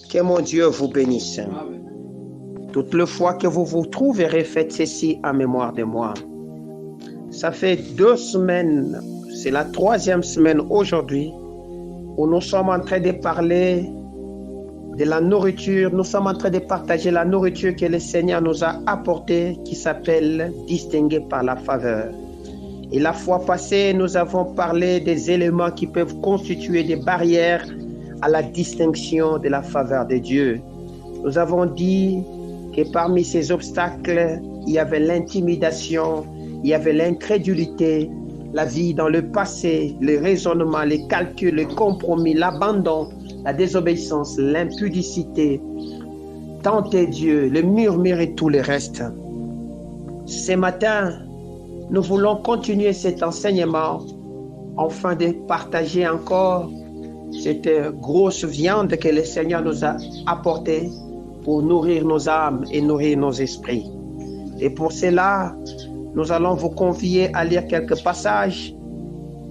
Que mon Dieu vous bénisse. Toutes les fois que vous vous trouverez, faites ceci en mémoire de moi. Ça fait 2 semaines, c'est la 3e semaine aujourd'hui, où nous sommes en train de parler de la nourriture. Nous sommes en train de partager la nourriture que le Seigneur nous a apportée, qui s'appelle « Distingué par la faveur ». Et la fois passée, nous avons parlé des éléments qui peuvent constituer des barrières à la distinction de la faveur de Dieu. Nous avons dit que parmi ces obstacles, il y avait l'intimidation, il y avait l'incrédulité, la vie dans le passé, le raisonnement, les calculs, le compromis, l'abandon, la désobéissance, l'impudicité, tenter Dieu, le murmure et tout le reste. Ce matin, nous voulons continuer cet enseignement afin de partager encore cette grosse viande que le Seigneur nous a apportée pour nourrir nos âmes et nourrir nos esprits. Et pour cela, nous allons vous convier à lire quelques passages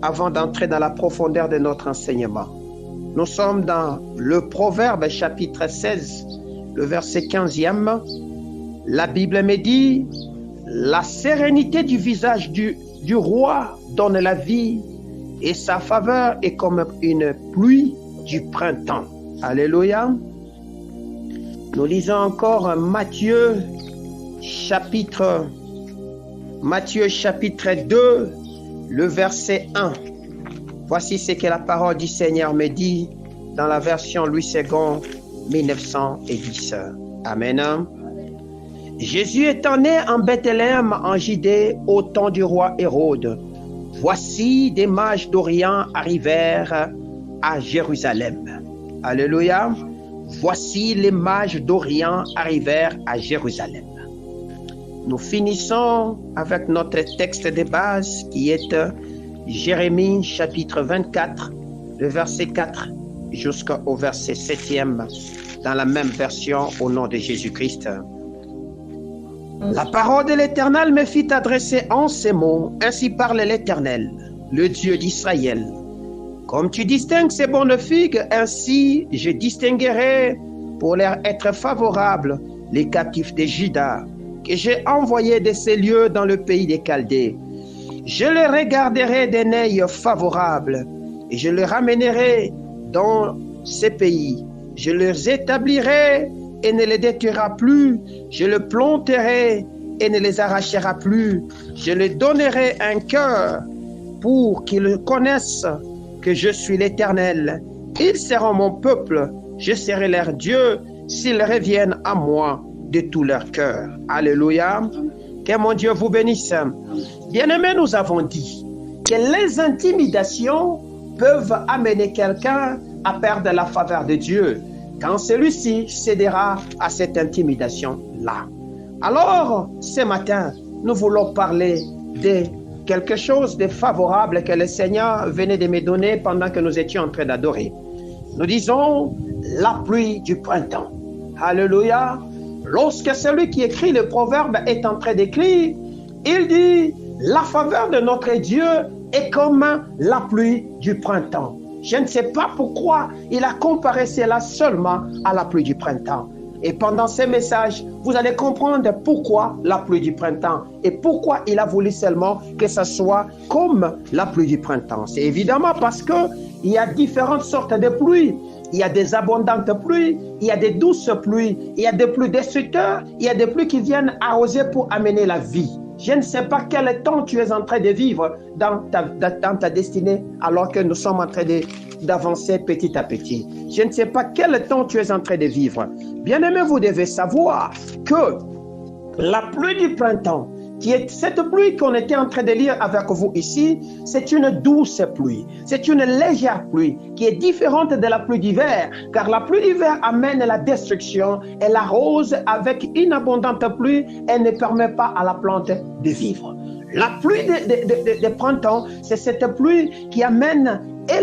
avant d'entrer dans la profondeur de notre enseignement. Nous sommes dans le Proverbe chapitre 16, le verset 15e. La Bible me dit: la sérénité du visage du roi donne la vie, et sa faveur est comme une pluie du printemps. Alléluia. Nous lisons encore Matthieu chapitre 2, le verset 1. Voici ce que la parole du Seigneur me dit dans la version Louis II 1910. Amen. Jésus étant né en Bethléem en Judée au temps du roi Hérode, voici des mages d'Orient arrivèrent à Jérusalem. Alléluia. Voici les mages d'Orient arrivèrent à Jérusalem. Nous finissons avec notre texte de base qui est Jérémie chapitre 24, le verset 4 jusqu'au verset 7e dans la même version au nom de Jésus-Christ. La parole de l'Éternel me fit adresser en ces mots: ainsi parle l'Éternel, le Dieu d'Israël. Comme tu distingues ces bonnes figues, ainsi je distinguerai pour leur être favorable les captifs de Juda, que j'ai envoyés de ces lieux dans le pays des Chaldées. Je les regarderai d'un œil favorable, et je les ramènerai dans ces pays. Je les établirai et ne les détruira plus. Je les planterai et ne les arrachera plus. Je leur donnerai un cœur pour qu'ils connaissent que je suis l'Éternel. Ils seront mon peuple, je serai leur Dieu, s'ils reviennent à moi de tout leur cœur. Alléluia. Que mon Dieu vous bénisse. Bien-aimés, nous avons dit que les intimidations peuvent amener quelqu'un à perdre la faveur de Dieu quand celui-ci cédera à cette intimidation-là. Alors, ce matin, nous voulons parler de quelque chose de favorable que le Seigneur venait de me donner pendant que nous étions en train d'adorer. Nous disons la pluie du printemps. Alléluia. Lorsque celui qui écrit le proverbe est en train d'écrire, il dit: la faveur de notre Dieu est comme la pluie du printemps. Je ne sais pas pourquoi il a comparé cela seulement à la pluie du printemps. Et pendant ces messages, vous allez comprendre pourquoi la pluie du printemps et pourquoi il a voulu seulement que ce soit comme la pluie du printemps. C'est évidemment parce qu'il y a différentes sortes de pluies. Il y a des abondantes pluies, il y a des douces pluies, il y a des pluies destructeurs, il y a des pluies qui viennent arroser pour amener la vie. Je ne sais pas quel temps tu es en train de vivre dans ta destinée alors que nous sommes en train d'avancer petit à petit. Je ne sais pas quel temps tu es en train de vivre. Bien-aimés, vous devez savoir que la pluie du printemps, qui est cette pluie qu'on était en train de lire avec vous ici, c'est une douce pluie. C'est une légère pluie qui est différente de la pluie d'hiver, car la pluie d'hiver amène la destruction. Elle arrose avec une abondante pluie. Elle ne permet pas à la plante de vivre. La pluie de printemps, c'est cette pluie qui amène et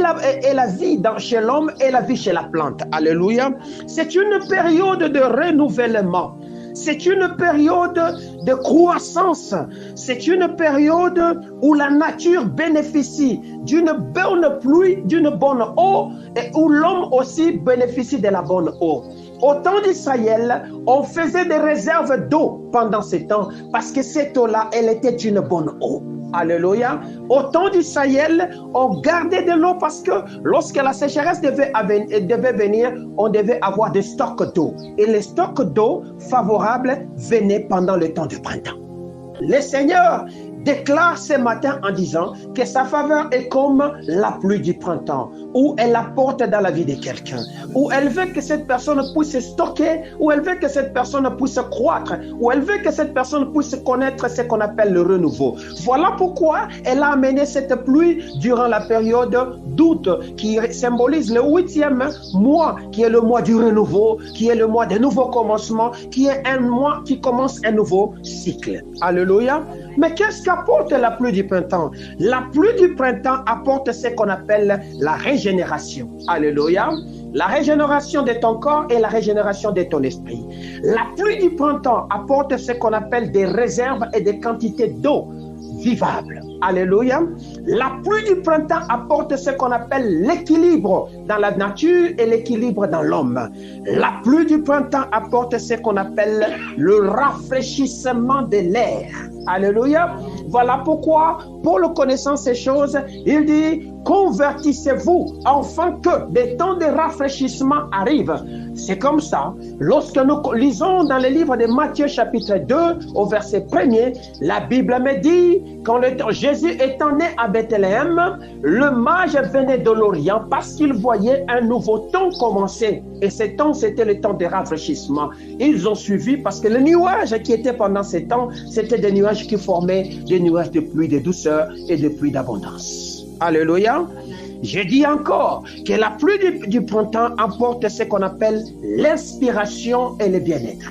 la vie chez l'homme et la vie chez la plante. Alléluia. C'est une période de renouvellement. C'est une période de croissance. C'est une période où la nature bénéficie d'une bonne pluie, d'une bonne eau, et où l'homme aussi bénéficie de la bonne eau. Au temps d'Israël, on faisait des réserves d'eau pendant ce temps parce que cette eau-là, elle était une bonne eau. Alléluia. Au temps d'Israël, on gardait de l'eau parce que lorsque la sécheresse devait venir, on devait avoir des stocks d'eau. Et les stocks d'eau favorables venaient pendant le temps du printemps. Le Seigneur déclare ce matin en disant que sa faveur est comme la pluie du printemps, où elle apporte dans la vie de quelqu'un, où elle veut que cette personne puisse stocker, où elle veut que cette personne puisse croître, où elle veut que cette personne puisse connaître ce qu'on appelle le renouveau. Voilà pourquoi elle a amené cette pluie durant la période d'août, qui symbolise le 8e mois, qui est le mois du renouveau, qui est le mois des nouveaux commencements, qui est un mois qui commence un nouveau cycle. Alléluia. Mais qu'est-ce qu'apporte la pluie du printemps? La pluie du printemps apporte ce qu'on appelle la régénération. Alléluia. La régénération de ton corps et la régénération de ton esprit. La pluie du printemps apporte ce qu'on appelle des réserves et des quantités d'eau vivable. Alléluia. La pluie du printemps apporte ce qu'on appelle l'équilibre dans la nature et l'équilibre dans l'homme. La pluie du printemps apporte ce qu'on appelle le rafraîchissement de l'air. Alléluia. Voilà pourquoi, Paul connaissant ces choses, il dit: convertissez-vous afin que des temps de rafraîchissement arrivent. C'est comme ça. Lorsque nous lisons dans le livre de Matthieu chapitre 2 au verset 1er, la Bible me dit, quand Jésus étant né à Bethléem, le mage venait de l'Orient parce qu'il voyait un nouveau temps commencer. Et ce temps, c'était le temps de rafraîchissement. Ils ont suivi parce que les nuages qui étaient pendant ce temps, c'était des nuages qui formaient des nuages de pluie, de douceur et de pluie d'abondance. Alléluia. Je dis encore que la pluie du printemps apporte ce qu'on appelle l'inspiration et le bien-être.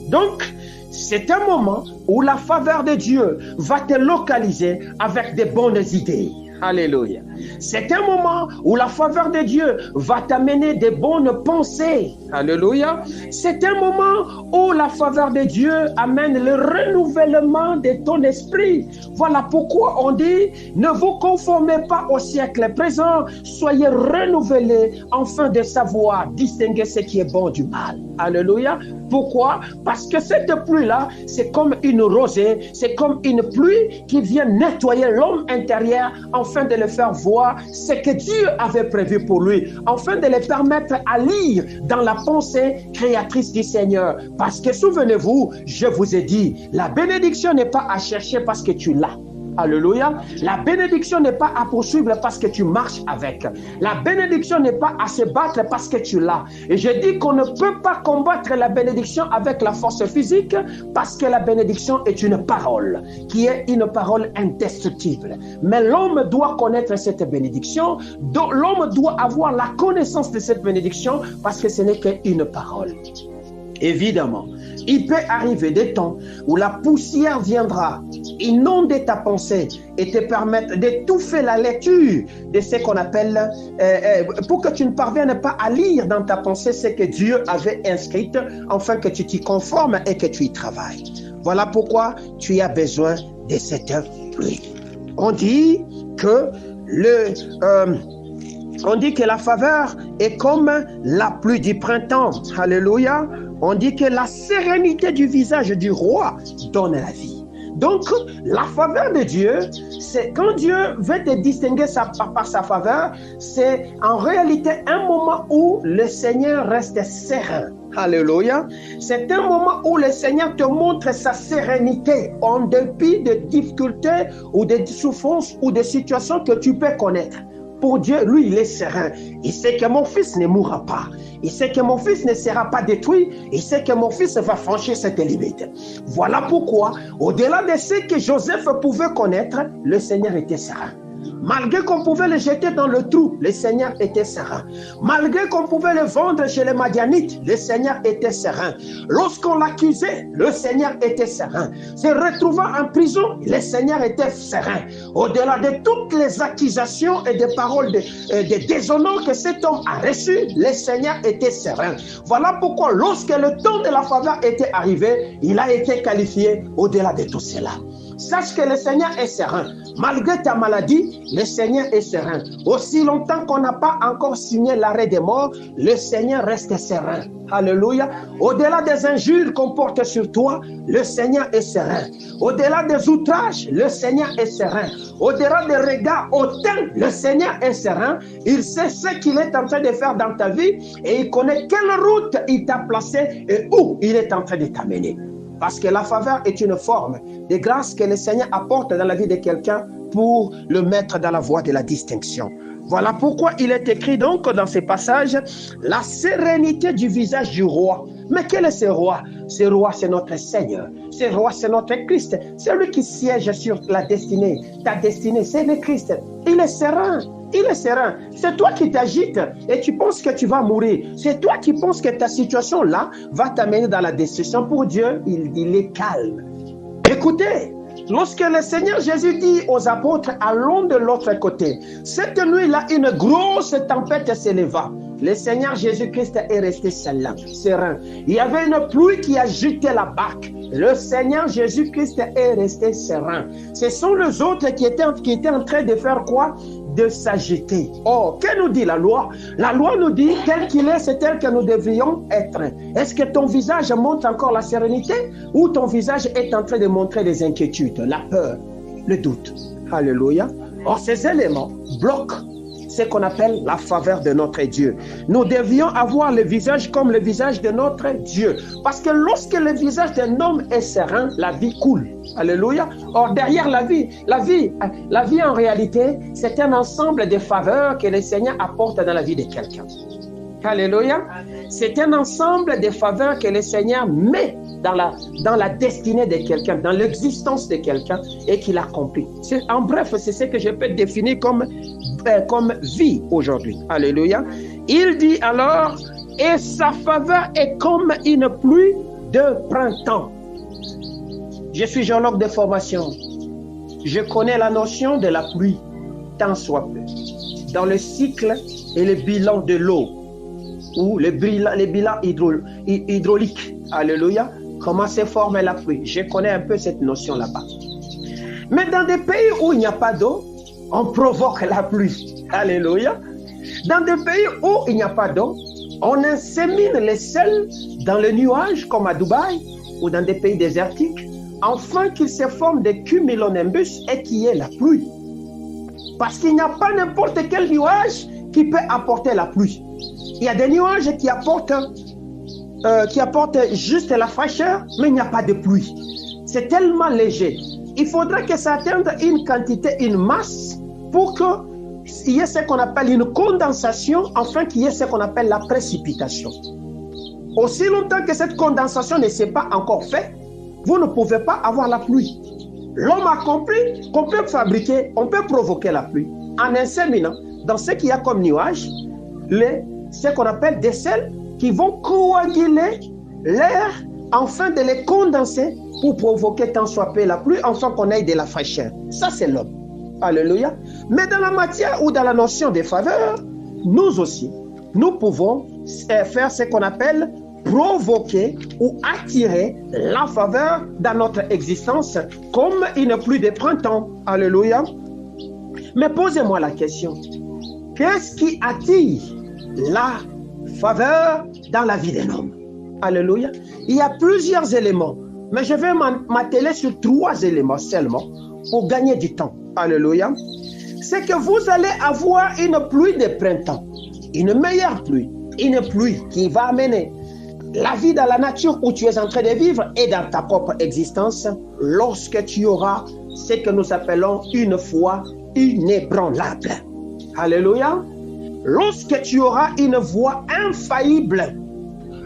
Donc, c'est un moment où la faveur de Dieu va te localiser avec de bonnes idées. Alléluia. C'est un moment où la faveur de Dieu va t'amener de bonnes pensées. Alléluia. C'est un moment où la faveur de Dieu amène le renouvellement de ton esprit. Voilà pourquoi on dit: ne vous conformez pas au siècle présent, soyez renouvelés afin de savoir distinguer ce qui est bon du mal. Alléluia. Pourquoi? Parce que cette pluie-là, c'est comme une rosée, c'est comme une pluie qui vient nettoyer l'homme intérieur afin de le faire voir ce que Dieu avait prévu pour lui, afin de le permettre à lire dans la pensée créatrice du Seigneur. Parce que souvenez-vous, je vous ai dit, la bénédiction n'est pas à chercher parce que tu l'as. Alléluia. La bénédiction n'est pas à poursuivre parce que tu marches avec. La bénédiction n'est pas à se battre parce que tu l'as. Et je dis qu'on ne peut pas combattre la bénédiction avec la force physique parce que la bénédiction est une parole qui est une parole indestructible. Mais l'homme doit connaître cette bénédiction. L'homme doit avoir la connaissance de cette bénédiction parce que ce n'est qu'une parole. Évidemment, il peut arriver des temps où la poussière viendra inonder ta pensée et te permettre d'étouffer la lecture de ce qu'on appelle, pour que tu ne parviennes pas à lire dans ta pensée ce que Dieu avait inscrit, afin que tu t'y conformes et que tu y travailles. Voilà pourquoi tu as besoin de cette pluie. On dit que la faveur est comme la pluie du printemps. Alléluia. On dit que la sérénité du visage du roi donne la vie. Donc, la faveur de Dieu, c'est quand Dieu veut te distinguer par sa faveur, c'est en réalité un moment où le Seigneur reste serein. Alléluia. C'est un moment où le Seigneur te montre sa sérénité en dépit de difficultés ou de souffrances ou de situations que tu peux connaître. Pour Dieu, lui, il est serein. Il sait que mon fils ne mourra pas. Il sait que mon fils ne sera pas détruit. Il sait que mon fils va franchir cette limite. Voilà pourquoi, au-delà de ce que Joseph pouvait connaître, le Seigneur était serein. Malgré qu'on pouvait le jeter dans le trou, le Seigneur était serein. Malgré qu'on pouvait le vendre chez les Madianites, le Seigneur était serein. Lorsqu'on l'accusait, le Seigneur était serein. Se retrouvant en prison, le Seigneur était serein. Au-delà de toutes les accusations et des paroles de déshonneur que cet homme a reçues, le Seigneur était serein. Voilà pourquoi lorsque le temps de la faveur était arrivé, il a été qualifié au-delà de tout cela. sache que le Seigneur est serein. Malgré ta maladie, le Seigneur est serein. Aussi longtemps qu'on n'a pas encore signé l'arrêt des morts, le Seigneur reste serein. Alléluia. Au-delà des injures qu'on porte sur toi, le Seigneur est serein. Au-delà des outrages, le Seigneur est serein. Au-delà des regards hautains, le Seigneur est serein. Il sait ce qu'il est en train de faire dans ta vie et il connaît quelle route il t'a placé et où il est en train de t'amener. Parce que la faveur est une forme de grâce que le Seigneur apporte dans la vie de quelqu'un pour le mettre dans la voie de la distinction. Voilà pourquoi il est écrit donc dans ces passages la sérénité du visage du roi. Mais quel est ce roi? Ce roi, c'est notre Seigneur. Ce roi, c'est notre Christ. C'est lui qui siège sur la destinée. Ta destinée, c'est le Christ. Il est serein. Il est serein. C'est toi qui t'agites et tu penses que tu vas mourir. C'est toi qui penses que ta situation là va t'amener dans la destruction. Pour Dieu, il est calme. Écoutez, lorsque le Seigneur Jésus dit aux apôtres, allons de l'autre côté, cette nuit-là, une grosse tempête s'éleva. Le Seigneur Jésus-Christ est resté serein. Il y avait une pluie qui agitait la barque. Le Seigneur Jésus-Christ est resté serein. Ce sont les autres qui étaient en train de faire quoi? De s'agiter. Oh, que nous dit la loi? La loi nous dit, tel qu'il est, c'est tel que nous devrions être. Est-ce que ton visage montre encore la sérénité ou ton visage est en train de montrer des inquiétudes, la peur, le doute? Alléluia. Or, ces éléments bloquent ce qu'on appelle la faveur de notre Dieu. Nous devions avoir le visage comme le visage de notre Dieu. Parce que lorsque le visage d'un homme est serein, la vie coule. Alléluia. Or, derrière la vie en réalité, c'est un ensemble de faveurs que le Seigneur apporte dans la vie de quelqu'un. Alléluia. C'est un ensemble de faveurs que le Seigneur met dans la destinée de quelqu'un, dans l'existence de quelqu'un et qu'il accomplit. En bref, c'est ce que je peux définir comme vie aujourd'hui. Alléluia. Il dit alors, et sa faveur est comme une pluie de printemps. Je suis géologue de formation. Je connais la notion de la pluie, tant soit peu. Dans le cycle et le bilan de l'eau, ou le bilan hydraulique. Alléluia. Comment se forme la pluie? Je connais un peu cette notion là-bas. Mais dans des pays où il n'y a pas d'eau, on provoque la pluie. Alléluia. Dans des pays où il n'y a pas d'eau, on insémine les sels dans le nuage, comme à Dubaï, ou dans des pays désertiques, afin qu'il se forme des cumulonimbus et qu'il y ait la pluie. Parce qu'il n'y a pas n'importe quel nuage qui peut apporter la pluie. Il y a des nuages qui apportent juste la fraîcheur, mais il n'y a pas de pluie. C'est tellement léger. Il faudrait que ça atteigne une quantité, une masse, pour qu'il y ait ce qu'on appelle une condensation, afin qu'il y ait ce qu'on appelle la précipitation. Aussi longtemps que cette condensation ne s'est pas encore faite, vous ne pouvez pas avoir la pluie. L'homme a compris qu'on peut fabriquer, on peut provoquer la pluie en inséminant dans ce qu'il y a comme nuage, ce qu'on appelle des sels qui vont coaguler l'air afin de les condenser pour provoquer tant soit peu la pluie, afin qu'on ait de la fraîcheur. Ça, c'est l'homme. Alléluia. Mais dans la matière ou dans la notion des faveurs, nous aussi, nous pouvons faire ce qu'on appelle provoquer ou attirer la faveur dans notre existence comme une pluie de printemps. Alléluia. Mais posez-moi la question. Qu'est-ce qui attire la faveur dans la vie d'un homme? Alléluia. Il y a plusieurs éléments, mais je vais m'atteler sur 3 éléments seulement pour gagner du temps. Alléluia. C'est que vous allez avoir une pluie de printemps, une meilleure pluie, une pluie qui va amener la vie dans la nature où tu es en train de vivre et dans ta propre existence lorsque tu auras ce que nous appelons une foi inébranlable. Alléluia. Lorsque tu auras une voix infaillible,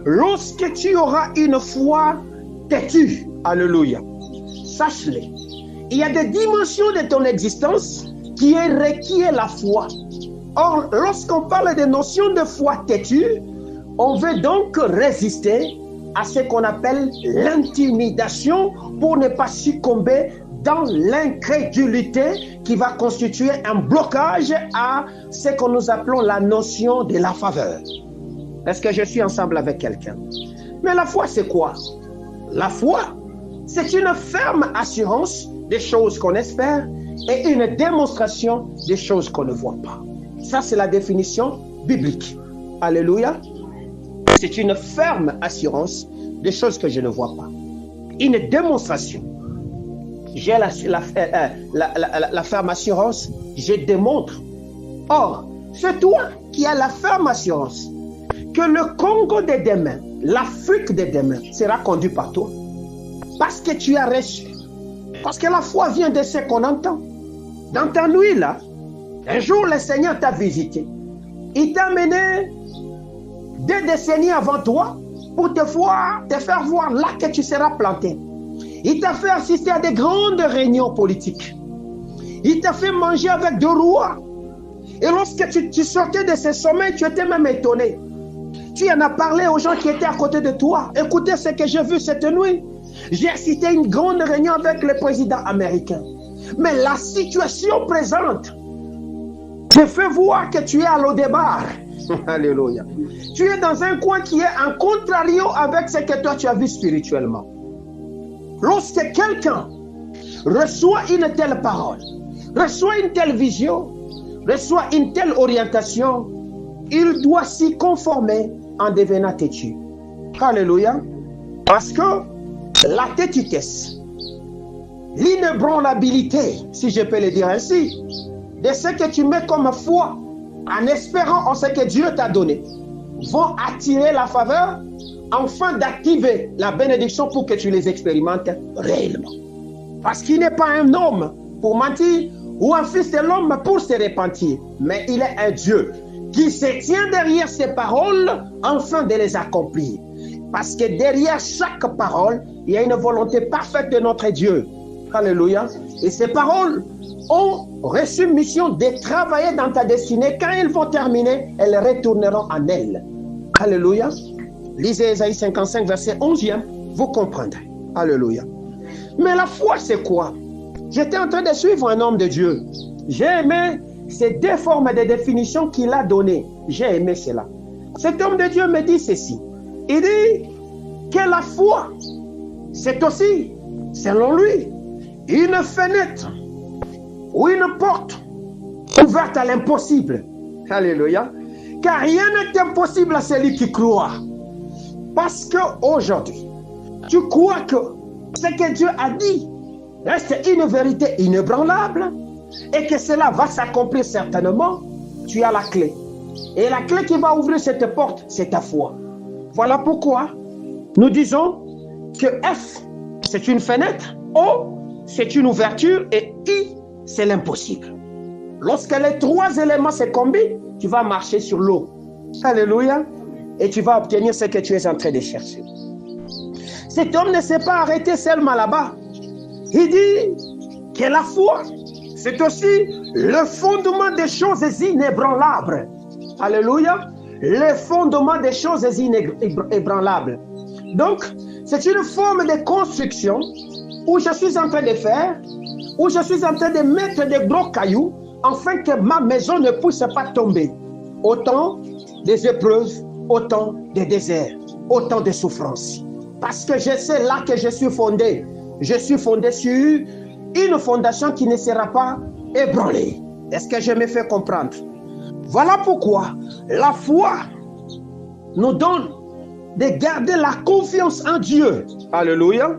lorsque tu auras une foi têtue, alléluia, sache-le, il y a des dimensions de ton existence qui requièrent la foi. Or, lorsqu'on parle de notions de foi têtue, on veut donc résister à ce qu'on appelle l'intimidation pour ne pas succomber dans l'incrédulité qui va constituer un blocage à ce que nous appelons la notion de la faveur. Est-ce que je suis ensemble avec quelqu'un? Mais la foi, c'est quoi? La foi, c'est une ferme assurance des choses qu'on espère et une démonstration des choses qu'on ne voit pas. Ça, c'est la définition biblique. Alléluia. C'est une ferme assurance des choses que je ne vois pas. Une démonstration. J'ai la ferme assurance, je démontre. Or, c'est toi qui as la ferme assurance que le Congo de demain, l'Afrique de demain, sera conduit par toi. Parce que tu as reçu. Parce que la foi vient de ce qu'on entend. Dans ta nuit là, un jour le Seigneur t'a visité. Il t'a mené 2 décennies avant toi pour te faire voir là que tu seras planté. Il t'a fait assister à des grandes réunions politiques. Il t'a fait manger avec 2 rois. Et lorsque tu sortais de ce sommet, tu étais même étonné. Tu en as parlé aux gens qui étaient à côté de toi. Écoutez ce que j'ai vu cette nuit. J'ai assisté à une grande réunion avec le président américain. Mais la situation présente te fait voir que tu es à l'au-débar. Alléluia. Tu es dans un coin qui est en contrario avec ce que toi tu as vu spirituellement. Lorsque quelqu'un reçoit une telle parole, reçoit une telle vision, reçoit une telle orientation, il doit s'y conformer en devenant têtu. Alléluia. Parce que la têtitesse, l'inébranlabilité, si je peux le dire ainsi, de ce que tu mets comme foi, en espérant en ce que Dieu t'a donné, vont attirer la faveur afin d'activer la bénédiction pour que tu les expérimentes réellement. Parce qu'il n'est pas un homme pour mentir ou un fils de l'homme pour se repentir, mais il est un Dieu qui se tient derrière ses paroles afin de les accomplir. Parce que derrière chaque parole, il y a une volonté parfaite de notre Dieu. Alléluia. Et ces paroles ont reçu mission de travailler dans ta destinée. Quand elles vont terminer, elles retourneront en elles. Alléluia. Lisez Ésaïe 55, verset 11e, vous comprendrez. Alléluia. Mais la foi, c'est quoi? J'étais en train de suivre un homme de Dieu. J'ai aimé ces 2 formes de définition qu'il a données. J'ai aimé cela. Cet homme de Dieu me dit ceci. Il dit que la foi, c'est aussi, selon lui, une fenêtre ou une porte ouverte à l'impossible. Alléluia. Car rien n'est impossible à celui qui croit. Parce qu'aujourd'hui, tu crois que ce que Dieu a dit reste une vérité inébranlable et que cela va s'accomplir certainement, tu as la clé. Et la clé qui va ouvrir cette porte, c'est ta foi. Voilà pourquoi nous disons que F, c'est une fenêtre, O, c'est une ouverture et I, c'est l'impossible. Lorsque les 3 éléments se combinent, tu vas marcher sur l'eau. Alléluia. Et tu vas obtenir ce que tu es en train de chercher. Cet homme ne s'est pas arrêté seulement là-bas. Il dit que la foi, c'est aussi le fondement des choses inébranlables. Alléluia. Le fondement des choses inébranlables. Donc, c'est une forme de construction où je suis en train de faire, où je suis en train de mettre des gros cailloux afin que ma maison ne puisse pas tomber. Autant des épreuves, autant de déserts, autant de souffrances. Parce que je sais là que je suis fondé. Je suis fondé sur une fondation qui ne sera pas ébranlée. Est-ce que je me fais comprendre? Voilà pourquoi la foi nous donne de garder la confiance en Dieu. Alléluia.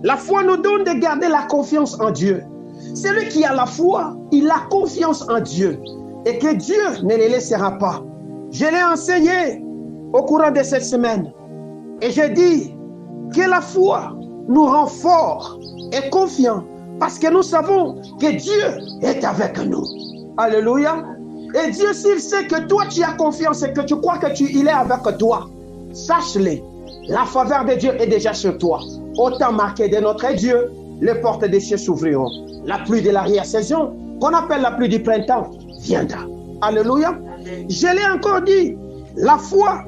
La foi nous donne de garder la confiance en Dieu. Celui qui a la foi, il a confiance en Dieu. Et que Dieu ne le laissera pas. Je l'ai enseigné au courant de cette semaine. Et je dis que la foi nous rend forts et confiants. Parce que nous savons que Dieu est avec nous. Alléluia. Et Dieu, s'il sait que toi tu as confiance et que tu crois qu'il est avec toi, sache-le, la faveur de Dieu est déjà sur toi. Autant marqué de notre Dieu, les portes des cieux s'ouvriront. La pluie de l'arrière-saison, qu'on appelle la pluie du printemps, viendra. Alléluia. Je l'ai encore dit, la foi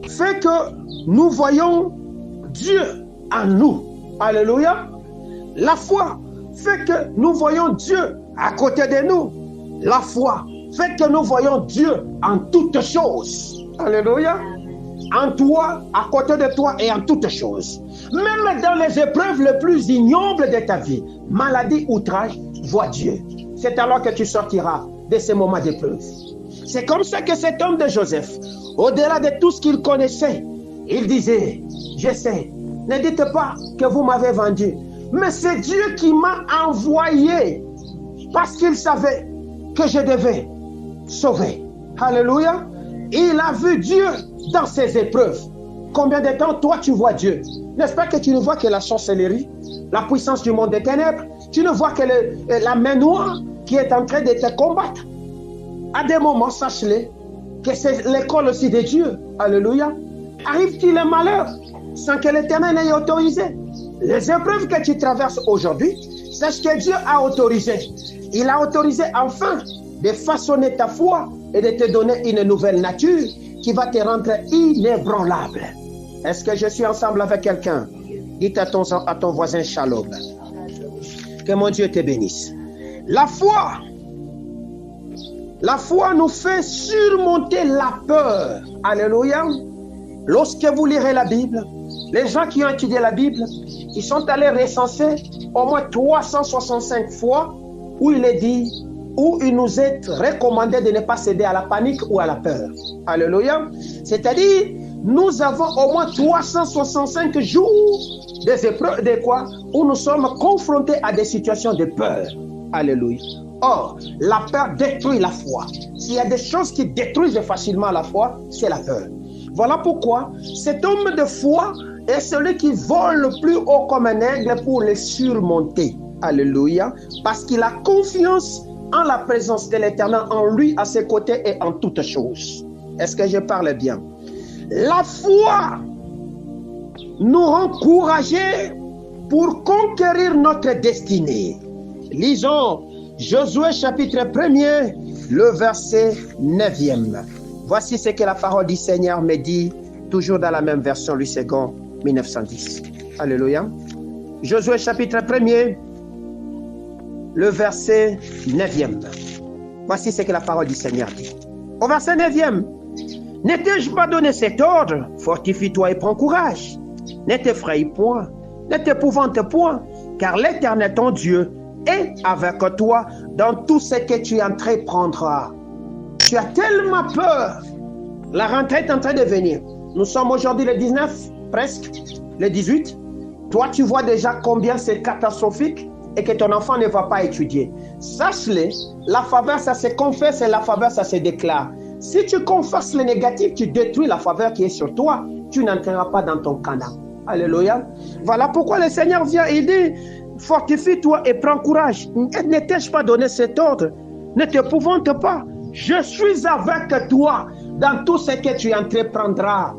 fait que nous voyons Dieu en nous. Alléluia. La foi fait que nous voyons Dieu à côté de nous. La foi fait que nous voyons Dieu en toutes choses. Alléluia. en toi, à côté de toi et en toutes choses. Même dans les épreuves les plus ignobles de ta vie, maladie, outrage, vois Dieu. C'est alors que tu sortiras de ces moments d'épreuve. C'est comme ça que cet homme de Joseph, au-delà de tout ce qu'il connaissait, il disait, je sais, ne dites pas que vous m'avez vendu, mais c'est Dieu qui m'a envoyé parce qu'il savait que je devais sauver. Alléluia. Il a vu Dieu dans ses épreuves. Combien de temps toi tu vois Dieu? N'est-ce pas que tu ne vois que la sorcellerie, la puissance du monde des ténèbres? Tu ne vois que la main noire qui est en train de te combattre. À des moments, sache-le, que c'est l'école aussi de Dieu. Alléluia. Arrive-t-il un malheur sans que l'Éternel n'ait autorisé? Les épreuves que tu traverses aujourd'hui, c'est ce que Dieu a autorisé. Il a autorisé enfin de façonner ta foi et de te donner une nouvelle nature qui va te rendre inébranlable. Est-ce que je suis ensemble avec quelqu'un? Dites à ton voisin shalom. Que mon Dieu te bénisse. La foi nous fait surmonter la peur. Alléluia. Lorsque vous lirez la Bible, les gens qui ont étudié la Bible, ils sont allés recenser au moins 365 fois où il est dit, où il nous est recommandé de ne pas céder à la panique ou à la peur. Alléluia. C'est-à-dire, nous avons au moins 365 jours des épreuves de quoi? Où nous sommes confrontés à des situations de peur. Alléluia. Or, la peur détruit la foi. S'il y a des choses qui détruisent facilement la foi, c'est la peur. Voilà pourquoi cet homme de foi est celui qui vole le plus haut comme un aigle pour les surmonter. Alléluia. Parce qu'il a confiance en la présence de l'Éternel, en lui, à ses côtés et en toutes choses. Est-ce que je parle bien? La foi nous rend courageux pour conquérir notre destinée. Lisons Josué chapitre 1er, le verset 9e. Voici ce que la parole du Seigneur me dit, toujours dans la même version, Louis II, 1910. Alléluia. Josué chapitre 1er, le verset 9e. Voici ce que la parole du Seigneur dit. Au verset 9e, ne t'ai-je pas donné cet ordre? Fortifie-toi et prends courage. Ne t'effraie point, ne t'épouvante point, car l'Éternel ton Dieu est avec toi dans tout ce que tu entreprendras. Tu as tellement peur. La rentrée est en train de venir. Nous sommes aujourd'hui le 19, presque, le 18. Toi, tu vois déjà combien c'est catastrophique et que ton enfant ne va pas étudier. Sache-le, la faveur, ça se confesse et la faveur, ça se déclare. Si tu confesses le négatif, tu détruis la faveur qui est sur toi. Tu n'entreras pas dans ton Canaan. Alléluia. Voilà pourquoi le Seigneur vient et dit, fortifie-toi et prends courage. Ne t'ai-je pas donné cet ordre? Ne t'épouvante pas. Je suis avec toi dans tout ce que tu entreprendras.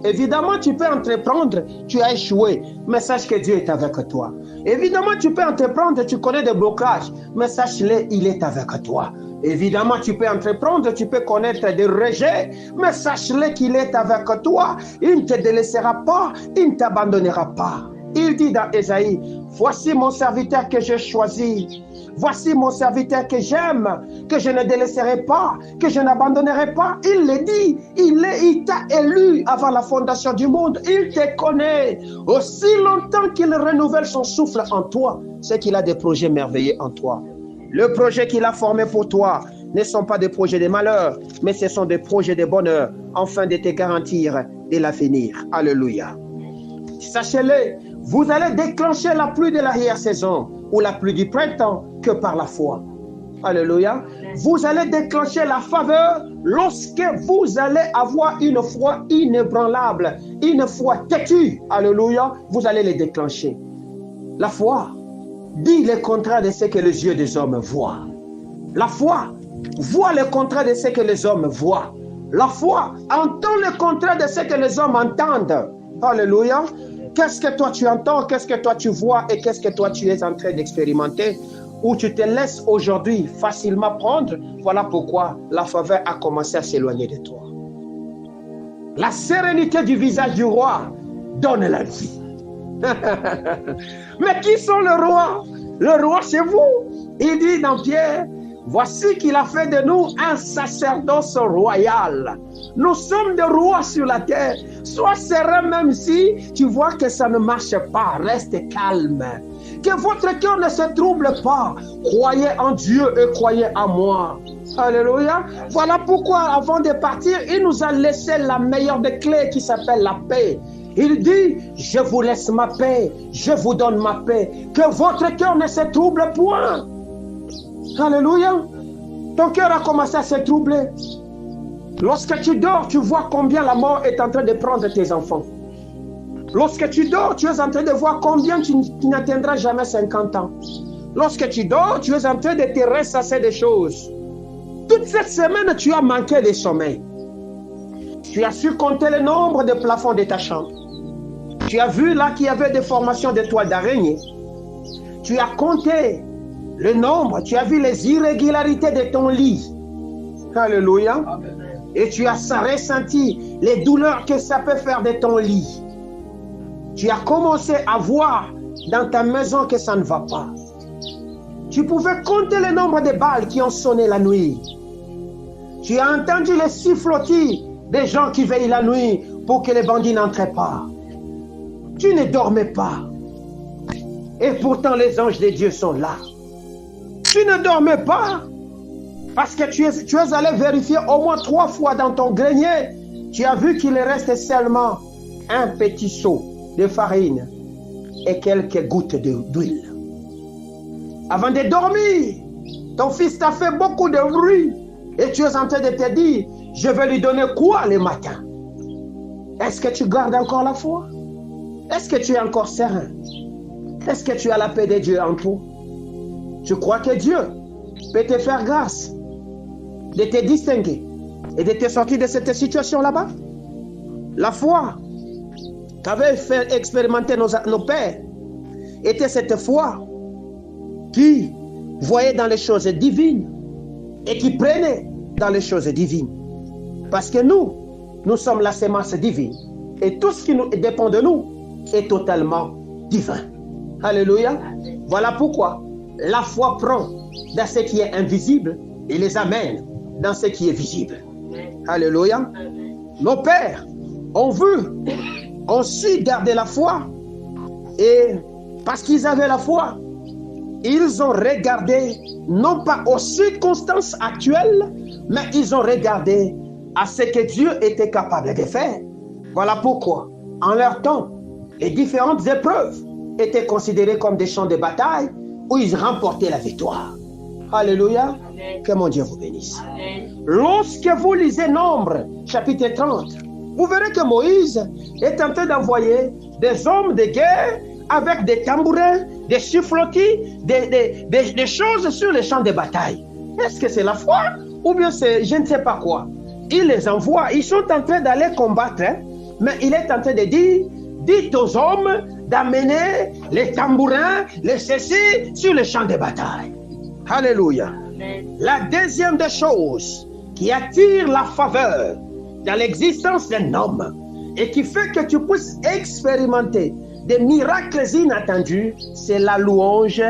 Évidemment, tu peux entreprendre, tu as échoué, mais sache que Dieu est avec toi. Évidemment, tu peux entreprendre, tu connais des blocages, mais sache-le, il est avec toi. Évidemment, tu peux entreprendre, tu peux connaître des rejets, mais sache-le qu'il est avec toi. Il ne te délaissera pas, il ne t'abandonnera pas. Il dit dans Ésaïe, voici mon serviteur que j'ai choisi. Voici mon serviteur que j'aime, que je ne délaisserai pas, que je n'abandonnerai pas. Il le dit, il t'a élu avant la fondation du monde. Il te connaît. Aussi longtemps qu'il renouvelle son souffle en toi, c'est qu'il a des projets merveilleux en toi. Le projet qu'il a formé pour toi ne sont pas des projets de malheur, mais ce sont des projets de bonheur, afin de te garantir de l'avenir. Alléluia. Sachez-le, vous allez déclencher la pluie de l'arrière-saison ou la pluie du printemps que par la foi. Alléluia. Vous allez déclencher la faveur lorsque vous allez avoir une foi inébranlable, une foi têtue. Alléluia. Vous allez les déclencher. La foi dit le contraire de ce que les yeux des hommes voient. La foi voit le contraire de ce que les hommes voient. La foi entend le contraire de ce que les hommes entendent. Alléluia. Qu'est-ce que toi tu entends, qu'est-ce que toi tu vois et qu'est-ce que toi tu es en train d'expérimenter ou tu te laisses aujourd'hui facilement prendre? Voilà pourquoi la faveur a commencé à s'éloigner de toi. La sérénité du visage du roi donne la vie. Mais qui sont le roi? Le roi c'est vous. Il dit dans Pierre, Voici qu'il a fait de nous un sacerdoce royal. Nous sommes des rois sur la terre. Sois serein même si tu vois que ça ne marche pas. Reste calme. Que votre cœur ne se trouble pas. Croyez en Dieu et croyez en moi. Alléluia. Voilà pourquoi avant de partir, il nous a laissé la meilleure des clés qui s'appelle la paix. Il dit, je vous laisse ma paix, je vous donne ma paix. Que votre cœur ne se trouble point. Alléluia. Ton cœur a commencé à se troubler. Lorsque tu dors, tu vois combien la mort est en train de prendre tes enfants. Lorsque tu dors, tu es en train de voir combien tu n'atteindras jamais 50 ans. Lorsque tu dors, tu es en train de te ressasser des choses. Toute cette semaine, tu as manqué de sommeil. Tu as su compter le nombre de plafonds de ta chambre. Tu as vu là qu'il y avait des formations de toiles d'araignée. Tu as compté le nombre, tu as vu les irrégularités de ton lit. Alléluia. Et tu as ressenti les douleurs que ça peut faire de ton lit. Tu as commencé à voir dans ta maison que ça ne va pas. Tu pouvais compter le nombre de balles qui ont sonné la nuit. Tu as entendu les sifflotis des gens qui veillent la nuit pour que les bandits n'entrent pas. Tu ne dormais pas. Et pourtant les anges de Dieu sont là. Tu ne dormais pas parce que tu es allé vérifier au moins 3 fois dans ton grenier. Tu as vu qu'il reste seulement un petit seau de farine et quelques gouttes d'huile. Avant de dormir, ton fils t'a fait beaucoup de bruit et tu es en train de te dire, je vais lui donner quoi le matin? Est-ce que tu gardes encore la foi? Est-ce que tu es encore serein? Est-ce que tu as la paix de Dieu en toi? Tu crois que Dieu peut te faire grâce de te distinguer et de te sortir de cette situation là-bas? La foi qu'avaient fait expérimenter nos pères était cette foi qui voyait dans les choses divines et qui prenait dans les choses divines. Parce que nous sommes la semence divine et tout ce qui dépend de nous est totalement divin. Alléluia. Voilà pourquoi la foi prend dans ce qui est invisible et les amène dans ce qui est visible. Alléluia. Nos pères ont su garder la foi et parce qu'ils avaient la foi, ils ont regardé non pas aux circonstances actuelles, mais ils ont regardé à ce que Dieu était capable de faire. Voilà pourquoi, en leur temps, les différentes épreuves étaient considérées comme des champs de bataille où ils remportaient la victoire. Alléluia. Que mon Dieu vous bénisse. Lorsque vous lisez Nombre, chapitre 30, vous verrez que Moïse est en train d'envoyer des hommes de guerre avec des tambourins, des sifflotis, des choses sur les champs de bataille. Est-ce que c'est la foi ou bien c'est je ne sais pas quoi? Il les envoie, ils sont en train d'aller combattre, mais il est en train de dire, dites aux hommes d'amener les tambourins, les ceci sur les champs de bataille. Alléluia. La deuxième des choses qui attire la faveur dans l'existence d'un homme et qui fait que tu puisses expérimenter des miracles inattendus, c'est la louange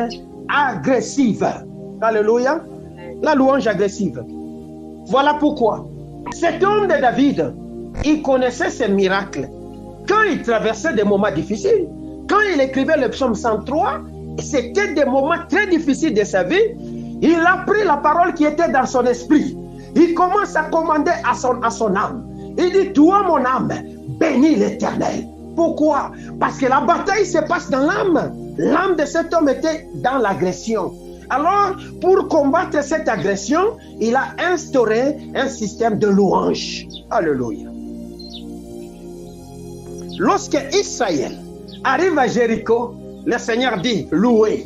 agressive. Alléluia. La louange agressive. Voilà pourquoi cet homme de David, il connaissait ces miracles. Quand il traversait des moments difficiles, quand il écrivait le psaume 103, c'était des moments très difficiles de sa vie, il a pris la parole qui était dans son esprit. Il commence à commander à son âme. Il dit, toi mon âme, bénis l'Éternel. Pourquoi? Parce que la bataille se passe dans l'âme. L'âme de cet homme était dans l'agression. Alors, pour combattre cette agression, il a instauré un système de louange. Alléluia. Lorsque Israël arrive à Jéricho, le Seigneur dit, louez.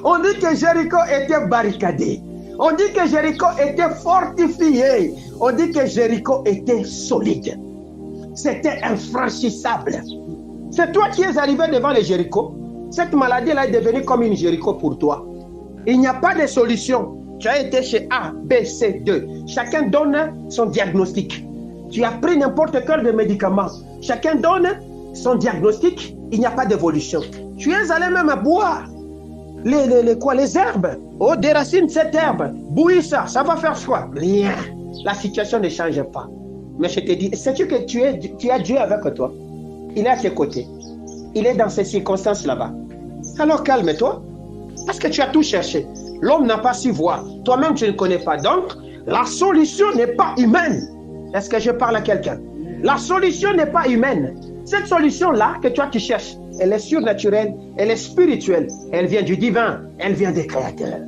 On dit que Jéricho était barricadé. On dit que Jéricho était fortifié. On dit que Jéricho était solide. C'était infranchissable. C'est toi qui es arrivé devant le Jéricho. Cette maladie-là est devenue comme une Jéricho pour toi. Il n'y a pas de solution. Tu as été chez A, B, C, D. Chacun donne son diagnostic. Tu as pris n'importe quel de médicament. Chacun donne son diagnostic. Il n'y a pas d'évolution. Tu es allé même à boire les herbes. Oh, déracine cette herbe. Bouillis ça, ça va faire froid. Rien. La situation ne change pas. Mais je te dis, sais-tu que tu as Dieu avec toi? Il est à tes côtés. Il est dans ces circonstances là-bas. Alors calme-toi. Parce que tu as tout cherché. L'homme n'a pas su voir. Toi-même, tu ne connais pas. Donc, la solution n'est pas humaine. Est-ce que je parle à quelqu'un? La solution n'est pas humaine. Cette solution-là que toi tu cherches, elle est surnaturelle, elle est spirituelle, elle vient du divin, elle vient des créateurs.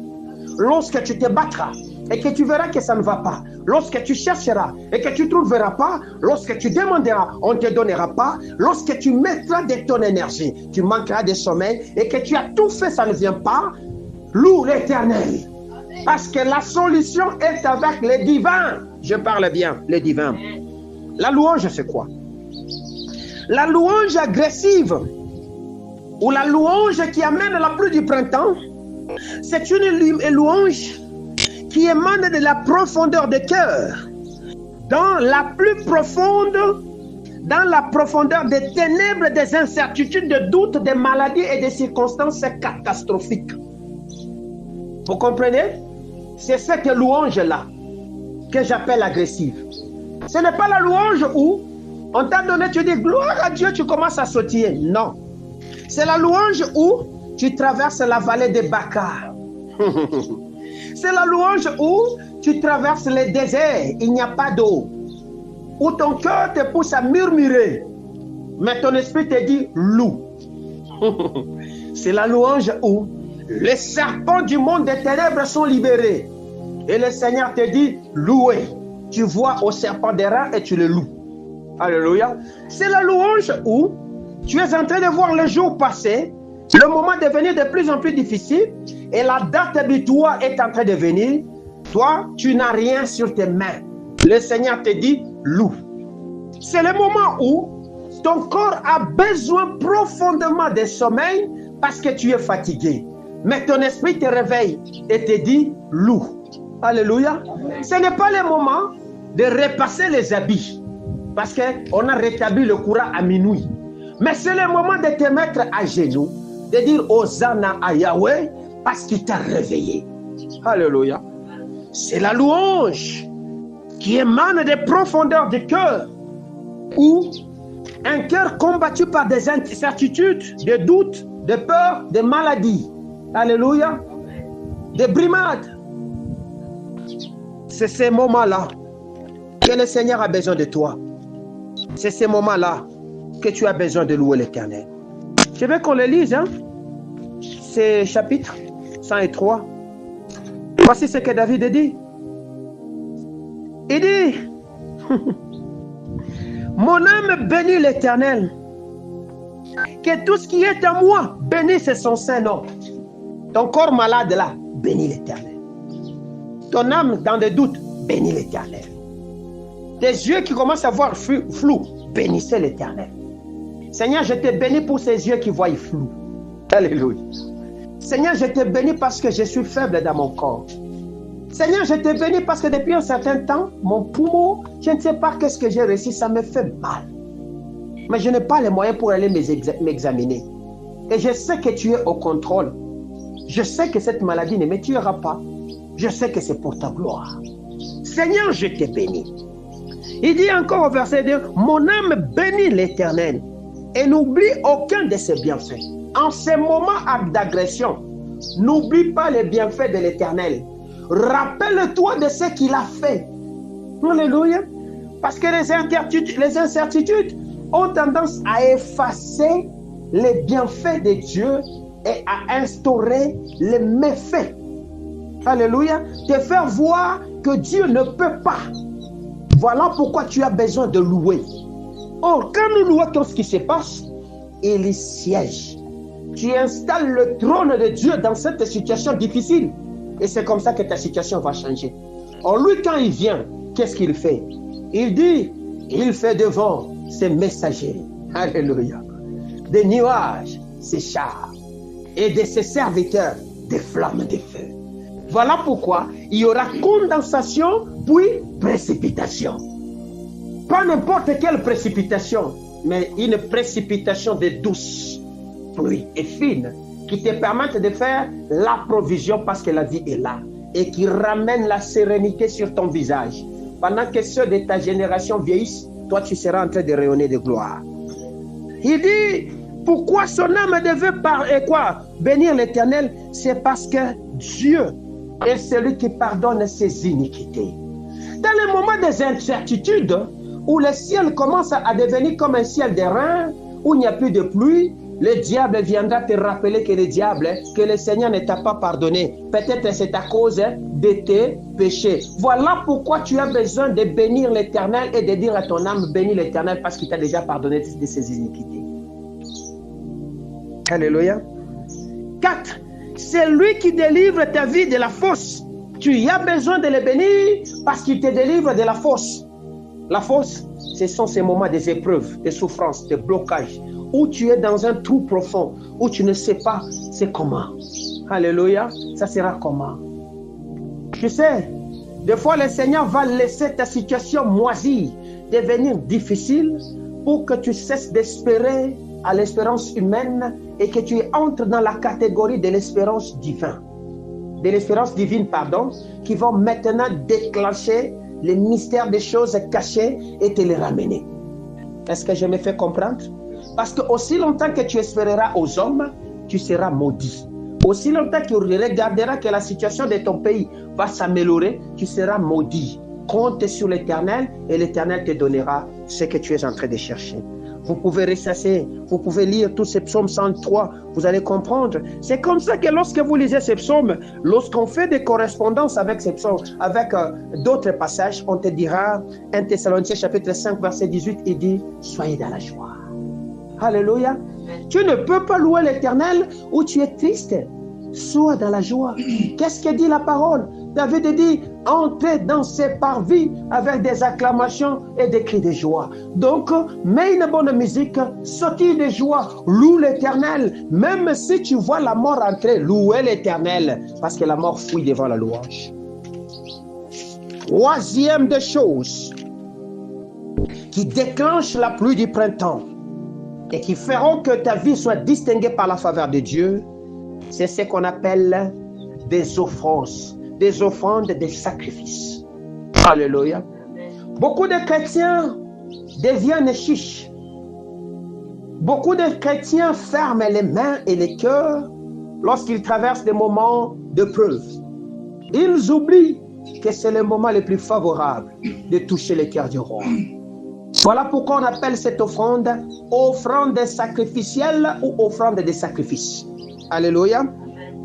Lorsque tu te battras et que tu verras que ça ne va pas, lorsque tu chercheras et que tu ne trouveras pas, lorsque tu demanderas, on ne te donnera pas, lorsque tu mettras de ton énergie, tu manqueras de sommeil et que tu as tout fait, ça ne vient pas, loue l'Éternel. Parce que la solution est avec les divins. Je parle bien, les divins. La louange, c'est quoi? La louange agressive ou la louange qui amène la pluie du printemps, c'est une louange qui émane de la profondeur de cœur, dans la plus profonde, dans la profondeur des ténèbres, des incertitudes, des doutes, des maladies et des circonstances catastrophiques. Vous comprenez? C'est cette louange-là que j'appelle agressive. Ce n'est pas la louange où on t'a donné, tu dis gloire à Dieu, tu commences à sautiller. Non. C'est la louange où tu traverses la vallée de Baca. C'est la louange où tu traverses les déserts, il n'y a pas d'eau. Où ton cœur te pousse à murmurer. Mais ton esprit te dit loue. C'est la louange où les serpents du monde des ténèbres sont libérés. Et le Seigneur te dit louer. Tu vois au serpent des reins et tu le loues. Alléluia. C'est la louange où tu es en train de voir le jour passer, le moment devenir de plus en plus difficile et la date butoir est en train de venir. Toi, tu n'as rien sur tes mains. Le Seigneur te dit loue. C'est le moment où ton corps a besoin profondément de sommeil parce que tu es fatigué. Mais ton esprit te réveille et te dit loue. Alléluia. Ce n'est pas le moment de repasser les habits parce qu'on a rétabli le courant à minuit. Mais c'est le moment de te mettre à genoux, de dire Hosanna à Yahweh parce qu'il t'a réveillé. Alléluia. C'est la louange qui émane des profondeurs du cœur où un cœur combattu par des incertitudes, des doutes, des peurs, des maladies. Alléluia. Des brimades. C'est ces moments-là que le Seigneur a besoin de toi. C'est ces moments-là que tu as besoin de louer l'Éternel. Je veux qu'on le lise, hein? C'est chapitre 103. Voici ce que David dit. Il dit, mon âme bénit l'Éternel. Que tout ce qui est en moi bénisse son saint nom. Ton corps malade là, bénis l'Éternel. Ton âme dans des doutes, bénis l'Éternel. Tes yeux qui commencent à voir flou, bénissez l'Éternel. Seigneur, je te bénis pour ces yeux qui voient flou. Alléluia. Seigneur, je te bénis parce que je suis faible dans mon corps. Seigneur, je te bénis parce que depuis un certain temps, mon poumon, je ne sais pas qu'est-ce que j'ai réussi, ça me fait mal. Mais je n'ai pas les moyens pour aller m'examiner. Et je sais que tu es au contrôle. Je sais que cette maladie ne me tuera pas. Je sais que c'est pour ta gloire. Seigneur, je te bénis. Il dit encore au verset 2, mon âme bénit l'Éternel et n'oublie aucun de ses bienfaits. En ces moments d'agression, n'oublie pas les bienfaits de l'Éternel. Rappelle-toi de ce qu'il a fait. Alléluia. Parce que les incertitudes ont tendance à effacer les bienfaits de Dieu et à instaurer les méfaits. Alléluia. Te faire voir que Dieu ne peut pas. Voilà pourquoi tu as besoin de louer. Or, quand nous louons tout ce qui se passe, il y siège. Tu installes le trône de Dieu dans cette situation difficile. Et c'est comme ça que ta situation va changer. Or, lui, quand il vient, qu'est-ce qu'il fait? Il dit, il fait devant ses messagers. Alléluia. Des nuages, ses chars. Et de ses serviteurs, des flammes de feu. Voilà pourquoi il y aura condensation, puis précipitation. Pas n'importe quelle précipitation, mais une précipitation de douce pluie et fine qui te permettent de faire la provision parce que la vie est là et qui ramène la sérénité sur ton visage. Pendant que ceux de ta génération vieillissent, toi tu seras en train de rayonner de gloire. Il dit, pourquoi son âme devait bénir l'Éternel? C'est parce que Dieu est celui qui pardonne ses iniquités. Dans les moments des incertitudes, où le ciel commence à devenir comme un ciel d'airain, où il n'y a plus de pluie, le diable viendra te rappeler que le Seigneur ne t'a pas pardonné. Peut-être c'est à cause de tes péchés. Voilà pourquoi tu as besoin de bénir l'Éternel et de dire à ton âme, bénis l'Éternel parce qu'il t'a déjà pardonné de ses iniquités. Alléluia. 4. C'est lui qui délivre ta vie de la fosse. Tu as besoin de le bénir parce qu'il te délivre de la fosse. La fosse, ce sont ces moments des épreuves, des souffrances, des blocages, où tu es dans un trou profond, où tu ne sais pas c'est comment. Alléluia, ça sera comment. Tu sais, des fois le Seigneur va laisser ta situation moisie devenir difficile pour que tu cesses d'espérer à l'espérance humaine et que tu entres dans la catégorie de l'espérance divine. Qui vont maintenant déclencher les mystères des choses cachées et te les ramener. Est-ce que je me fais comprendre? Parce que aussi longtemps que tu espéreras aux hommes, tu seras maudit. Aussi longtemps que tu regarderas que la situation de ton pays va s'améliorer, tu seras maudit. Compte sur l'Éternel et l'Éternel te donnera ce que tu es en train de chercher. Vous pouvez ressasser, vous pouvez lire tous ces psaumes 103, vous allez comprendre. C'est comme ça que lorsque vous lisez ces psaumes, lorsqu'on fait des correspondances avec ces psaumes, avec d'autres passages, on te dira, 1 Thessaloniciens chapitre 5, verset 18, il dit, soyez dans la joie. Alléluia. Tu ne peux pas louer l'Éternel où tu es triste. Sois dans la joie. Qu'est-ce que dit la parole? David dit, entrez dans ses parvis avec des acclamations et des cris de joie. Donc, mets une bonne musique, sortis de joie, loue l'Éternel. Même si tu vois la mort entrer, louez l'Éternel, parce que la mort fuit devant la louange. Troisième des choses qui déclenche la pluie du printemps et qui feront que ta vie soit distinguée par la faveur de Dieu, c'est ce qu'on appelle des offrandes, des sacrifices. Alléluia. Beaucoup de chrétiens deviennent chiches. Beaucoup de chrétiens ferment les mains et les cœurs lorsqu'ils traversent des moments de preuve. Ils oublient que c'est le moment le plus favorable de toucher le cœur du roi. Voilà pourquoi on appelle cette offrande sacrificielle ou offrande de sacrifice. Alléluia.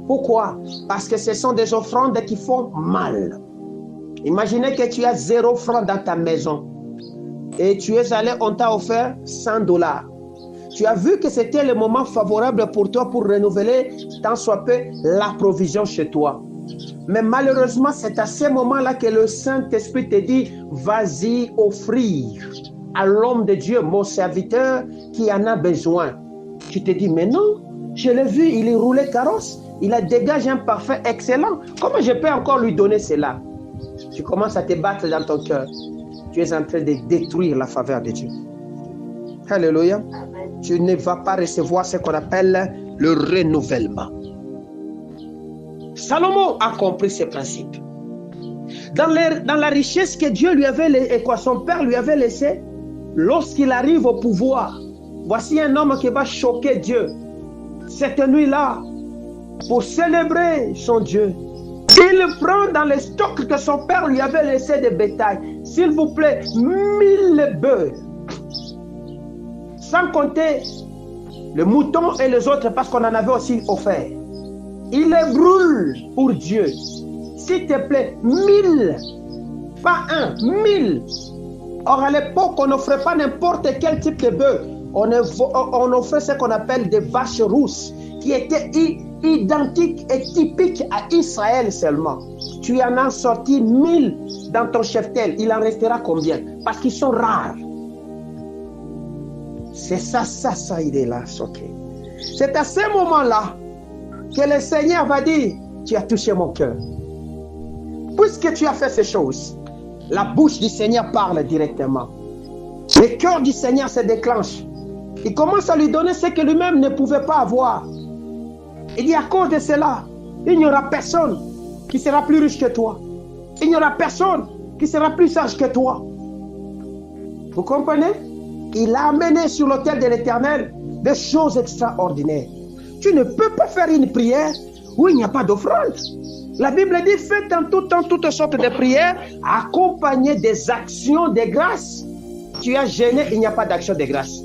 Pourquoi? Parce que ce sont des offrandes qui font mal. Imaginez que tu as 0 francs dans ta maison et tu es allé, on t'a offert $100. Tu as vu que c'était le moment favorable pour toi pour renouveler tant soit peu la provision chez toi. Mais malheureusement, c'est à ce moment-là que le Saint-Esprit te dit, vas-y offrir à l'homme de Dieu, mon serviteur, qui en a besoin. Tu te dis, mais non, je l'ai vu, il est roulé carrosse, il a dégagé un parfum excellent. Comment je peux encore lui donner cela? Tu commences à te battre dans ton cœur. Tu es en train de détruire la faveur de Dieu. Alléluia. Tu ne vas pas recevoir ce qu'on appelle le renouvellement. Salomon a compris ce principe. Dans la richesse que Dieu lui avait, et quoi son père lui avait laissé, lorsqu'il arrive au pouvoir, voici un homme qui va choquer Dieu. Cette nuit-là, pour célébrer son Dieu, il prend dans les stocks que son père lui avait laissé de bétail, s'il vous plaît, 1000 bœufs, sans compter le mouton et les autres, parce qu'on en avait aussi offert. Il les brûle pour Dieu. S'il te plaît, 1000, pas 1, 1000. Or, à l'époque, on n'offrait pas n'importe quel type de bœuf. On offrait ce qu'on appelle des vaches rousses, qui étaient identiques et typiques à Israël seulement. Tu en as sorti 1000 dans ton cheptel. Il en restera combien? Parce qu'ils sont rares. C'est ça, il est là, ok. C'est à ce moment-là que le Seigneur va dire, tu as touché mon cœur. Puisque tu as fait ces choses, la bouche du Seigneur parle directement. Le cœur du Seigneur se déclenche. Il commence à lui donner ce que lui-même ne pouvait pas avoir. Il dit à cause de cela, il n'y aura personne qui sera plus riche que toi. Il n'y aura personne qui sera plus sage que toi. Vous comprenez? Il a amené sur l'autel de l'Éternel des choses extraordinaires. Tu ne peux pas faire une prière où il n'y a pas d'offrande. La Bible dit, faites en tout temps toutes sortes de prières, accompagnées des actions de grâce. Tu as jeûné, il n'y a pas d'action de grâce.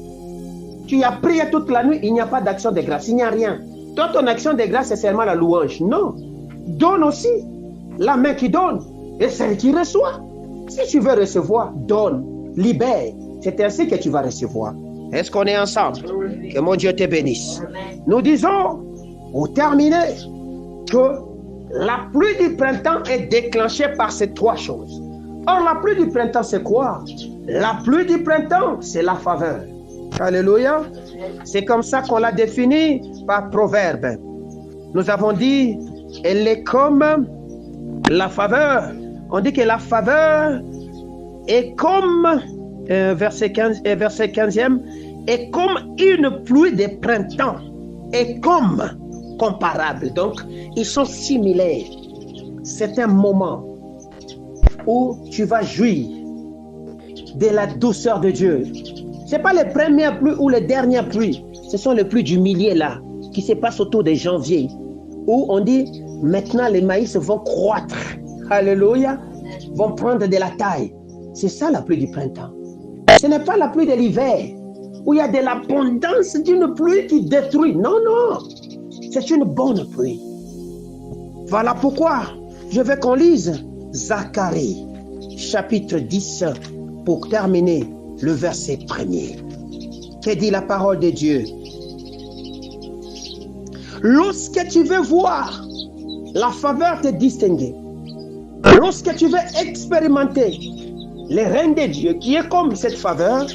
Tu as prié toute la nuit, il n'y a pas d'action de grâce, il n'y a rien. Toi, ton action de grâce, c'est seulement la louange. Non. Donne aussi. La main qui donne et celle qui reçoit. Si tu veux recevoir, donne, libère. C'est ainsi que tu vas recevoir. Est-ce qu'on est ensemble? Que mon Dieu te bénisse. Nous disons, pour terminer, que la pluie du printemps est déclenchée par ces trois choses. Or, la pluie du printemps, c'est quoi? La pluie du printemps, c'est la faveur. Alléluia. C'est comme ça qu'on l'a défini par Proverbe. Nous avons dit, elle est comme la faveur. On dit que la faveur est comme, verset 15e, est comme une pluie de printemps. Est comme comparable. Donc, ils sont similaires. C'est un moment où tu vas jouir de la douceur de Dieu. Ce n'est pas les premières pluies ou les dernières pluies. Ce sont les pluies du milieu là, qui se passent autour de janvier, où on dit, maintenant les maïs vont croître. Alléluia. Vont prendre de la taille. C'est ça la pluie du printemps. Ce n'est pas la pluie de l'hiver, où il y a de l'abondance d'une pluie qui détruit. Non, non. C'est une bonne pluie. Voilà pourquoi je veux qu'on lise Zacharie, chapitre 10, pour terminer le verset 1er. Que dit la parole de Dieu? Lorsque tu veux voir la faveur te distinguer, lorsque tu veux expérimenter le règne de Dieu qui est comme cette faveur,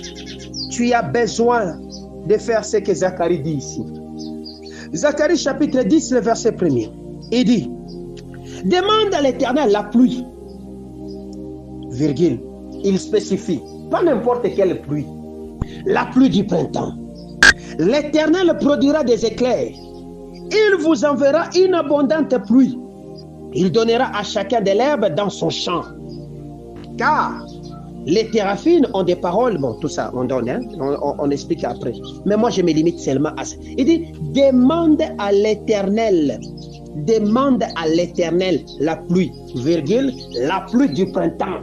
tu as besoin de faire ce que Zacharie dit ici. Zacharie chapitre 10, le verset 1er. Il dit, demande à l'Éternel la pluie, virgule, il spécifie, pas n'importe quelle pluie, la pluie du printemps. L'Éternel produira des éclairs, il vous enverra une abondante pluie, il donnera à chacun de l'herbe dans son champ. Car les téraphines ont des paroles, bon tout ça on donne, hein? On explique après. Mais moi je me limite seulement à ça. Il dit, demande à l'Éternel la pluie, virgule, la pluie du printemps.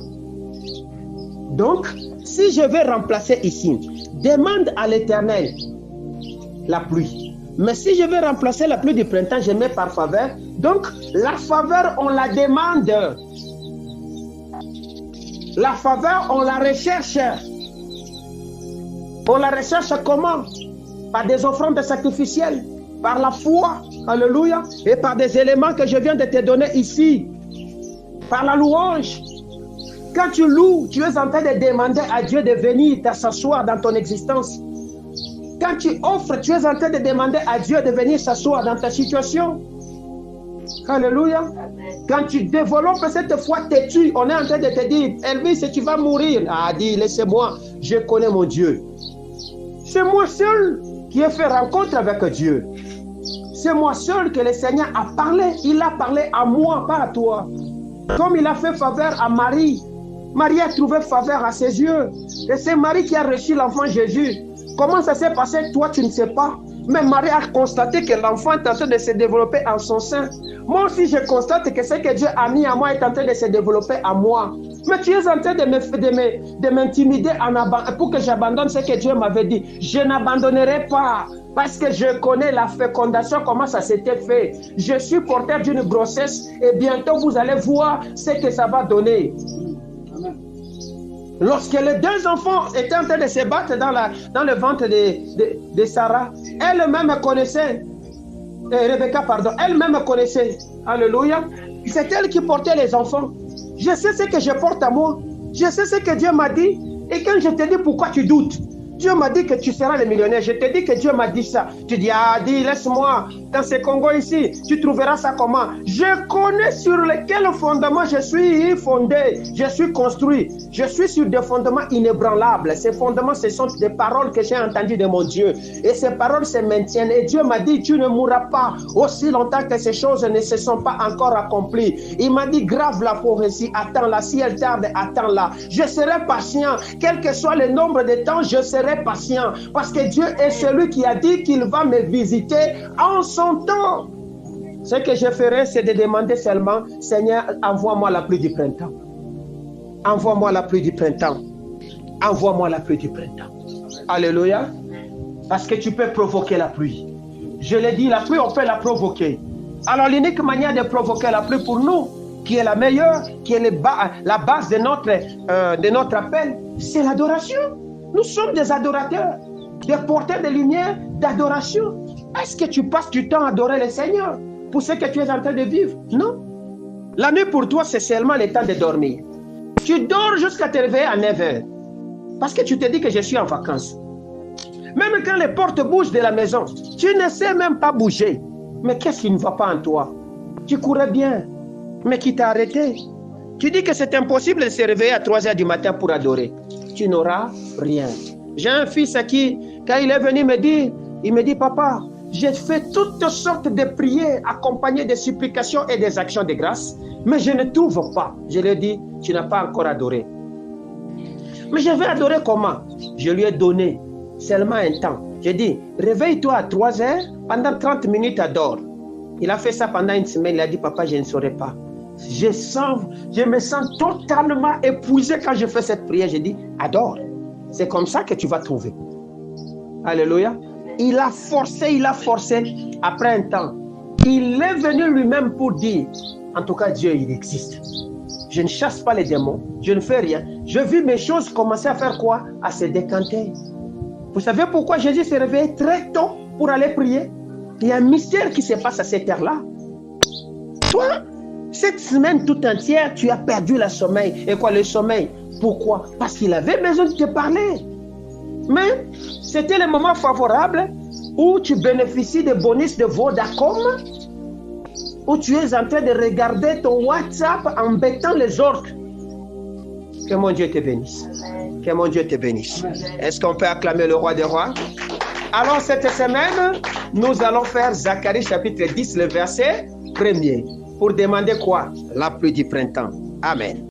Donc, si je vais remplacer ici, demande à l'Éternel la pluie. Mais si je vais remplacer la pluie du printemps, je mets par faveur. Donc, la faveur, on la demande. La faveur, on la recherche. On la recherche comment? Par des offrandes sacrificielles, par la foi, alléluia, et par des éléments que je viens de te donner ici, par la louange. Quand tu loues, tu es en train de demander à Dieu de venir s'asseoir dans ton existence. Quand tu offres, tu es en train de demander à Dieu de venir s'asseoir dans ta situation. Alléluia. Quand tu développes cette foi têtue, on est en train de te dire, Elvis, tu vas mourir. Ah, dis, laissez-moi, je connais mon Dieu. C'est moi seul qui ai fait rencontre avec Dieu. C'est moi seul que le Seigneur a parlé. Il a parlé à moi, pas à toi. Comme il a fait faveur à Marie. Marie a trouvé faveur à ses yeux. Et c'est Marie qui a reçu l'enfant Jésus. Comment ça s'est passé? Toi, tu ne sais pas. Mais Marie a constaté que l'enfant est en train de se développer en son sein. Moi aussi, je constate que ce que Dieu a mis à moi est en train de se développer à moi. Mais tu es en train de m'intimider pour que j'abandonne ce que Dieu m'avait dit. Je n'abandonnerai pas. Parce que je connais la fécondation, comment ça s'était fait. Je suis porteur d'une grossesse et bientôt vous allez voir ce que ça va donner. Lorsque les deux enfants étaient en train de se battre dans le ventre de Sarah, elle-même connaissait, Rebecca, pardon, elle-même connaissait, alléluia, c'est elle qui portait les enfants. Je sais ce que je porte à moi, je sais ce que Dieu m'a dit, et quand je te dis pourquoi tu doutes, Dieu m'a dit que tu seras le millionnaire, je te dis que Dieu m'a dit ça, tu dis, ah, dis, laisse-moi, dans ce Congo ici, tu trouveras ça comment? Je connais sur lequel fondement je suis fondé, je suis construit. Je suis sur des fondements inébranlables. Ces fondements, ce sont des paroles que j'ai entendues de mon Dieu. Et ces paroles se maintiennent. Et Dieu m'a dit, tu ne mourras pas aussi longtemps que ces choses ne se sont pas encore accomplies. Il m'a dit, grave la prophétie, attends-la. Si elle tarde, attends-la. Je serai patient. Quel que soit le nombre de temps, je serai patient. Parce que Dieu est celui qui a dit qu'il va me visiter en son temps. Ce que je ferai, c'est de demander seulement, Seigneur, envoie-moi la pluie du printemps. Envoie-moi la pluie du printemps. Envoie-moi la pluie du printemps. Alléluia. Parce que tu peux provoquer la pluie. Je l'ai dit, la pluie, on peut la provoquer. Alors, l'unique manière de provoquer la pluie pour nous, qui est la meilleure, qui est la base de notre appel, c'est l'adoration. Nous sommes des adorateurs, des porteurs de lumière, d'adoration. Est-ce que tu passes du temps à adorer le Seigneur pour ce que tu es en train de vivre? Non. La nuit pour toi, c'est seulement le temps de dormir. Tu dors jusqu'à te réveiller à 9h. Parce que tu te dis que je suis en vacances. Même quand les portes bougent de la maison, tu ne sais même pas bouger. Mais qu'est-ce qui ne va pas en toi? Tu courais bien. Mais qui t'a arrêté? Tu dis que c'est impossible de se réveiller à 3h du matin pour adorer. Tu n'auras rien. J'ai un fils à qui, quand il est venu me dire, il me dit, papa, j'ai fait toutes sortes de prières accompagnées de supplications et des actions de grâce, mais je ne trouve pas. Je lui ai dit, tu n'as pas encore adoré. Mais je vais adorer comment? Je lui ai donné seulement un temps. J'ai dit, réveille-toi à 3h, pendant 30 minutes, adore. Il a fait ça pendant une semaine, il a dit, papa, je ne saurais pas. Je me sens totalement épuisé quand je fais cette prière. J'ai dit, adore. C'est comme ça que tu vas trouver. Alléluia. Il a forcé. Après un temps, il est venu lui-même pour dire, en tout cas, Dieu, il existe. Je ne chasse pas les démons, je ne fais rien. Je vis mes choses commencer à faire quoi? À se décanter. Vous savez pourquoi Jésus s'est réveillé très tôt pour aller prier? Il y a un mystère qui se passe à cette heure-là. Toi, cette semaine tout entière, tu as perdu le sommeil. Et quoi, le sommeil? Pourquoi? Parce qu'il avait besoin de te parler. Mais c'était le moment favorable où tu bénéficies des bonus de Vodacom, où tu es en train de regarder ton WhatsApp embêtant les autres. Que mon Dieu te bénisse. Que mon Dieu te bénisse. Est-ce qu'on peut acclamer le roi des rois? Alors cette semaine, nous allons faire Zacharie chapitre 10, le verset 1er. Pour demander quoi? La pluie du printemps. Amen.